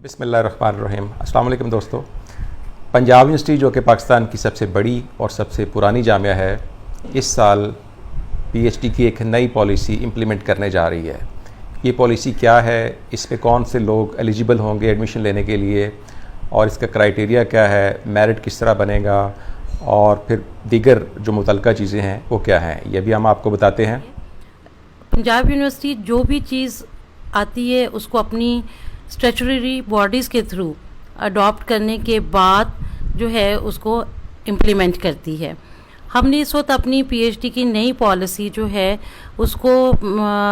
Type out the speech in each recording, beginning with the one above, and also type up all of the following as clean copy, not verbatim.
बिस्मिल्लाहिर्रहमानिर्रहीम। अस्सलाम वालेकुम दोस्तों। पंजाब यूनिवर्सिटी जो कि पाकिस्तान की सबसे बड़ी और सबसे पुरानी जामिया है, इस साल पीएचडी की एक नई पॉलिसी इम्प्लीमेंट करने जा रही है। ये पॉलिसी क्या है, इस पे कौन से लोग एलिजिबल होंगे एडमिशन लेने के लिए, और इसका क्राइटेरिया क्या है, मेरिट किस तरह बनेगा, और फिर दीगर जो मुतल्लिका चीज़ें हैं वो क्या हैं, ये भी हम आपको बताते हैं। पंजाब यूनिवर्सिटी जो भी चीज़ आती है उसको अपनी स्टैट्यूटरी बॉडीज़ के थ्रू अडॉप्ट करने के बाद जो है उसको इम्प्लीमेंट करती है। हमने इस वक्त अपनी पीएचडी की नई पॉलिसी जो है उसको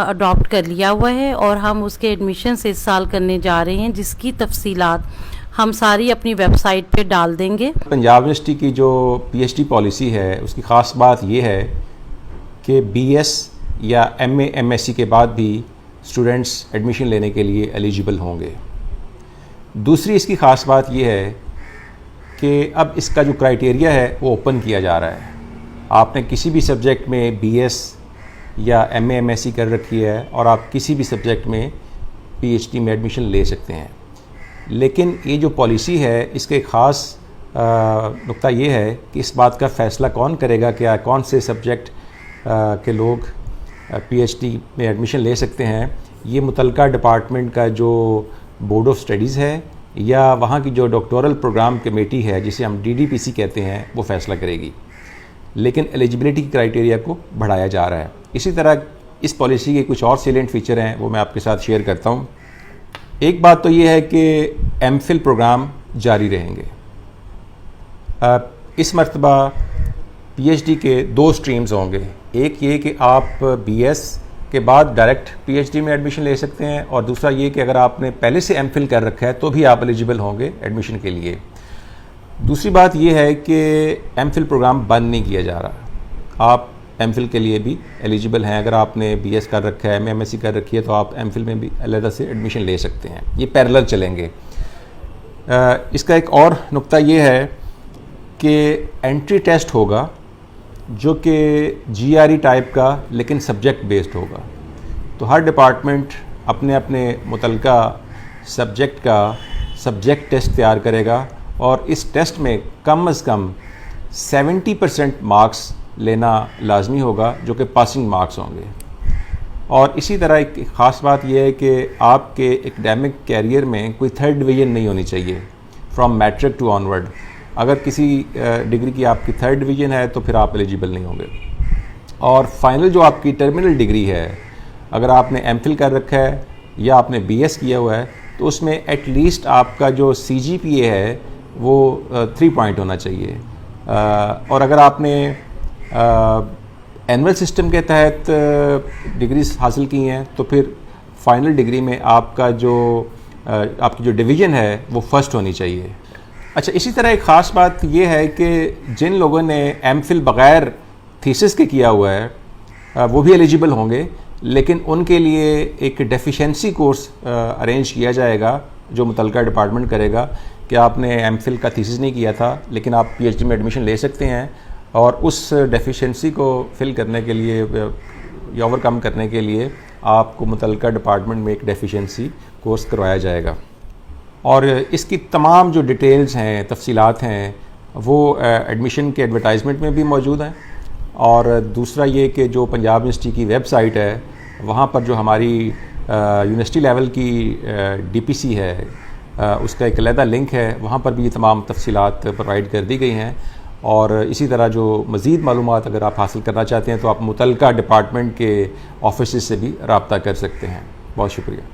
अडॉप्ट कर लिया हुआ है और हम उसके एडमिशन इस साल करने जा रहे हैं, जिसकी तफसीलात हम सारी अपनी वेबसाइट पे डाल देंगे। पंजाब यूनिवर्सिटी की जो पीएचडी पॉलिसी है उसकी ख़ास बात ये है कि बीएस या एमए एमएससी के बाद भी स्टूडेंट्स एडमिशन लेने के लिए एलिजिबल होंगे। दूसरी इसकी ख़ास बात ये है कि अब इसका जो क्राइटेरिया है वो ओपन किया जा रहा है। आपने किसी भी सब्जेक्ट में बीएस या एमए एमएससी कर रखी है और आप किसी भी सब्जेक्ट में पीएचडी में एडमिशन ले सकते हैं। लेकिन ये जो पॉलिसी है इसके ख़ास नुक्ता ये है कि इस बात का फ़ैसला कौन करेगा कि कौन से सब्जेक्ट के लोग पीएचडी में एडमिशन ले सकते हैं। ये मुतल्लिका डिपार्टमेंट का जो बोर्ड ऑफ स्टडीज़ है या वहाँ की जो डॉक्टोरल प्रोग्राम कमेटी है, जिसे हम डीडीपीसी कहते हैं, वो फ़ैसला करेगी। लेकिन एलिजिबिलिटी क्राइटेरिया को बढ़ाया जा रहा है। इसी तरह इस पॉलिसी के कुछ और सैलेंट फीचर हैं, वो मैं आपके साथ शेयर करता हूँ। एक बात तो ये है कि एमफिल प्रोग्राम जारी रहेंगे। इस मरतबा पीएचडी के दो स्ट्रीम्स होंगे। एक ये कि आप बीएस के बाद डायरेक्ट पीएचडी में एडमिशन ले सकते हैं, और दूसरा ये कि अगर आपने पहले से एमफिल कर रखा है तो भी आप एलिजिबल होंगे एडमिशन के लिए। दूसरी बात ये है कि एमफिल प्रोग्राम बंद नहीं किया जा रहा। आप एमफिल के लिए भी एलिजिबल हैं। अगर आपने बीएस कर रखा है, एमएससी कर रखी है, तो आप एमफिल में भी अलग से एडमिशन ले सकते हैं। ये पैरेलल चलेंगे। इसका एक और नुक्ता ये है कि एंट्री टेस्ट होगा जो कि जीआरई टाइप का, लेकिन सब्जेक्ट बेस्ड होगा। तो हर डिपार्टमेंट अपने अपने मुतल्लिका सब्जेक्ट का सब्जेक्ट टेस्ट तैयार करेगा, और इस टेस्ट में कम से कम 70% मार्क्स लेना लाजमी होगा, जो कि पासिंग मार्क्स होंगे। और इसी तरह एक ख़ास बात यह है कि आपके एकेडमिक कैरियर में कोई थर्ड डिवीज़न नहीं होनी चाहिए फ्रॉम मैट्रिक टू ऑनवर्ड। अगर किसी डिग्री की आपकी थर्ड डिवीज़न है तो फिर आप एलिजिबल नहीं होंगे। और फाइनल जो आपकी टर्मिनल डिग्री है, अगर आपने एमफिल कर रखा है या आपने बीएस किया हुआ है, तो उसमें एटलीस्ट आपका जो सीजीपीए है वो 3 पॉइंट होना चाहिए। और अगर आपने एनुअल सिस्टम के तहत डिग्रीज हासिल की हैं तो फिर फाइनल डिग्री में आपका आपकी जो डिवीज़न है वो फर्स्ट होनी चाहिए। अच्छा, इसी तरह एक ख़ास बात यह है कि जिन लोगों ने एमफिल बग़ैर थीसिस के किया हुआ है वो भी एलिजिबल होंगे, लेकिन उनके लिए एक डेफिशिएंसी कोर्स अरेंज किया जाएगा जो मुतल्लिका डिपार्टमेंट करेगा कि आपने एमफिल का थीसिस नहीं किया था लेकिन आप पीएचडी में एडमिशन ले सकते हैं, और उस डेफिशिएंसी को फिल करने के लिए या ओवरकम करने के लिए आपको मुतल्लिका डिपार्टमेंट में एक डेफिशिएंसी कोर्स करवाया जाएगा। और इसकी तमाम जो डिटेल्स हैं, तफसीलात हैं, वो एडमिशन के एडवर्टाइजमेंट में भी मौजूद हैं। और दूसरा ये कि जो पंजाब यूनिवर्सिटी की वेबसाइट है वहाँ पर जो हमारी यूनिवर्सिटी लेवल की डीपीसी है उसका एक अलहदा लिंक है, वहाँ पर भी ये तमाम तफसीलात प्रोवाइड कर दी गई हैं। और इसी तरह जो मज़ीद मालूमात अगर आप हासिल करना चाहते हैं तो आप मुतल्लिका डिपार्टमेंट के ऑफिस से भी रब्ता कर सकते हैं। बहुत शुक्रिया।